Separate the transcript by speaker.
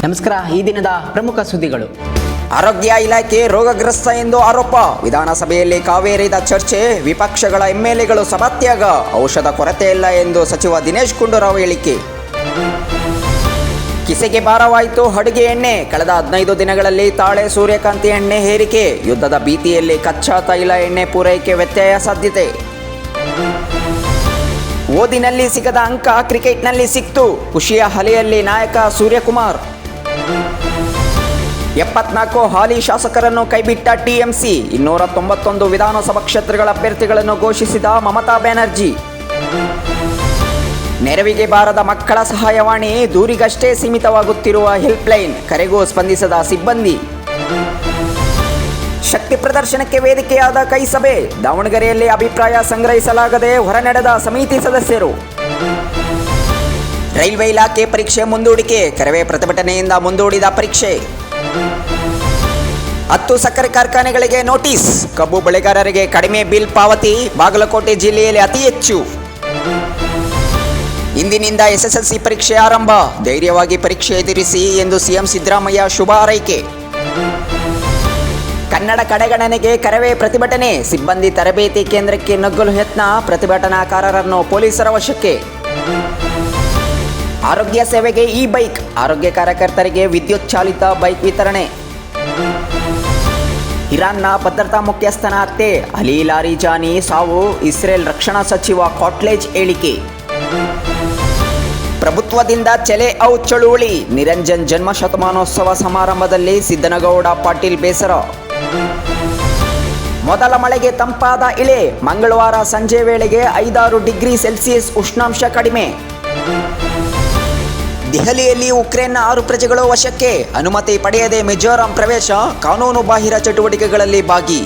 Speaker 1: ನಮಸ್ಕಾರ. ಈ ದಿನದ ಪ್ರಮುಖ ಸುದ್ದಿಗಳು.
Speaker 2: ಆರೋಗ್ಯ ಇಲಾಖೆ ರೋಗಗ್ರಸ್ತ ಎಂದು ಆರೋಪ. ವಿಧಾನಸಭೆಯಲ್ಲಿ ಕಾವೇರಿದ ಚರ್ಚೆ. ವಿಪಕ್ಷಗಳ ಎಂಎಲ್ಎಗಳು ಸಭಾತ್ಯಾಗ. ಔಷಧ ಕೊರತೆ ಇಲ್ಲ ಎಂದು ಸಚಿವ ದಿನೇಶ್ ಗುಂಡೂರಾವ್ ಹೇಳಿಕೆ. ಕಿಸೆಗೆ ಭಾರವಾಯಿತು ಅಡುಗೆ ಎಣ್ಣೆ. ಕಳೆದ 15 ದಿನಗಳಲ್ಲಿ ತಾಳೆ ಸೂರ್ಯಕಾಂತಿ ಎಣ್ಣೆ ಏರಿಕೆ. ಯುದ್ಧದ ಭೀತಿಯಲ್ಲಿ ಕಚ್ಚಾ ತೈಲ ಎಣ್ಣೆ ಪೂರೈಕೆ ವ್ಯತ್ಯಯ ಸಾಧ್ಯತೆ. ಓದಿನಲ್ಲಿ ಸಿಗದ ಅಂಕ ಕ್ರಿಕೆಟ್ನಲ್ಲಿ ಸಿಕ್ತು. ಖುಷಿಯ ಅಲೆಯಲ್ಲಿ ನಾಯಕ ಸೂರ್ಯಕುಮಾರ್. 74 ಹಾಲಿ ಶಾಸಕರನ್ನು ಕೈಬಿಟ್ಟ ಟಿಎಂಸಿ. 291 ವಿಧಾನಸಭಾ ಕ್ಷೇತ್ರಗಳ ಅಭ್ಯರ್ಥಿಗಳನ್ನು ಘೋಷಿಸಿದ ಮಮತಾ ಬ್ಯಾನರ್ಜಿ. ನೆರವಿಗೆ ಬಾರದ ಮಕ್ಕಳ ಸಹಾಯವಾಣಿ. ದೂರಿಗಷ್ಟೇ ಸೀಮಿತವಾಗುತ್ತಿರುವ ಹೆಲ್ಪ್ಲೈನ್. ಕರೆಗೂ ಸ್ಪಂದಿಸದ ಸಿಬ್ಬಂದಿ. ಶಕ್ತಿ ಪ್ರದರ್ಶನಕ್ಕೆ ವೇದಿಕೆಯಾದ ಕೈಸಭೆ. ದಾವಣಗೆರೆಯಲ್ಲಿ ಅಭಿಪ್ರಾಯ ಸಂಗ್ರಹಿಸಲಾಗದೆ ಹೊರನಡೆದ ಸಮಿತಿ ಸದಸ್ಯರು. ರೈಲ್ವೆ ಇಲಾಖೆ ಪರೀಕ್ಷೆ ಮುಂದೂಡಿಕೆ. ಕರವೇ ಪ್ರತಿಭಟನೆಯಿಂದ ಮುಂದೂಡಿದ ಪರೀಕ್ಷೆ. 10 ಸಕ್ಕರೆ ಕಾರ್ಖಾನೆಗಳಿಗೆ ನೋಟಿಸ್. ಕಬ್ಬು ಬೆಳೆಗಾರರಿಗೆ ಕಡಿಮೆ ಬಿಲ್ ಪಾವತಿ. ಬಾಗಲಕೋಟೆ ಜಿಲ್ಲೆಯಲ್ಲಿ ಅತಿ ಹೆಚ್ಚು. ಇಂದಿನಿಂದ ಎಸ್ಎಸ್ಎಲ್ಸಿ ಪರೀಕ್ಷೆ ಆರಂಭ. ಧೈರ್ಯವಾಗಿ ಪರೀಕ್ಷೆ ಎದುರಿಸಿ ಎಂದು ಸಿಎಂ ಸಿದ್ದರಾಮಯ್ಯ ಶುಭ ಹಾರೈಕೆ. ಕನ್ನಡ ಕಡೆಗಣನೆಗೆ ಕರವೇ ಪ್ರತಿಭಟನೆ. ಸಿಬ್ಬಂದಿ ತರಬೇತಿ ಕೇಂದ್ರಕ್ಕೆ ನುಗ್ಗಲು ಯತ್ನ. ಪ್ರತಿಭಟನಾಕಾರರನ್ನು ಪೊಲೀಸರ ವಶಕ್ಕೆ. ಆರೋಗ್ಯ ಸೇವೆಗೆ ಇ ಬೈಕ್. ಆರೋಗ್ಯ ಕಾರ್ಯಕರ್ತರಿಗೆ ವಿದ್ಯುತ್ ಚಾಲಿತ ಬೈಕ್ ವಿತರಣೆ. ಇರಾನ್ನ ಭದ್ರತಾ ಮುಖ್ಯಸ್ಥನ ಹತ್ಯೆ. ಅಲಿ ಲಾರಿಜಾನಿ ಸಾವು. ಇಸ್ರೇಲ್ ರಕ್ಷಣಾ ಸಚಿವ ಕಾಟ್ಲೇಜ್ ಹೇಳಿಕೆ. ಪ್ರಭುತ್ವದಿಂದ ಚೆಲೆ ಔಟ್ ಚಳುವಳಿ. ನಿರಂಜನ್ ಜನ್ಮ ಶತಮಾನೋತ್ಸವ ಸಮಾರಂಭದಲ್ಲಿ ಸಿದ್ದನಗೌಡ ಪಾಟೀಲ್ ಬೇಸರ. ಮೊದಲ ಮಳೆಗೆ ತಂಪಾದ ಇಳೆ. ಮಂಗಳವಾರ ಸಂಜೆ ವೇಳೆಗೆ 5-6 ಡಿಗ್ರಿ ಸೆಲ್ಸಿಯಸ್ ಉಷ್ಣಾಂಶ ಕಡಿಮೆ. ದೆಹಲಿಯಲ್ಲಿ ಉಕ್ರೇನ್ನ 6 ಪ್ರಜೆಗಳು ವಶಕ್ಕೆ. ಅನುಮತಿ ಪಡೆಯದೆ ಮಿಜೋರಾಂ ಪ್ರವೇಶ. ಕಾನೂನು ಬಾಹಿರ ಚಟುವಟಿಕೆಗಳಲ್ಲಿ ಭಾಗಿ.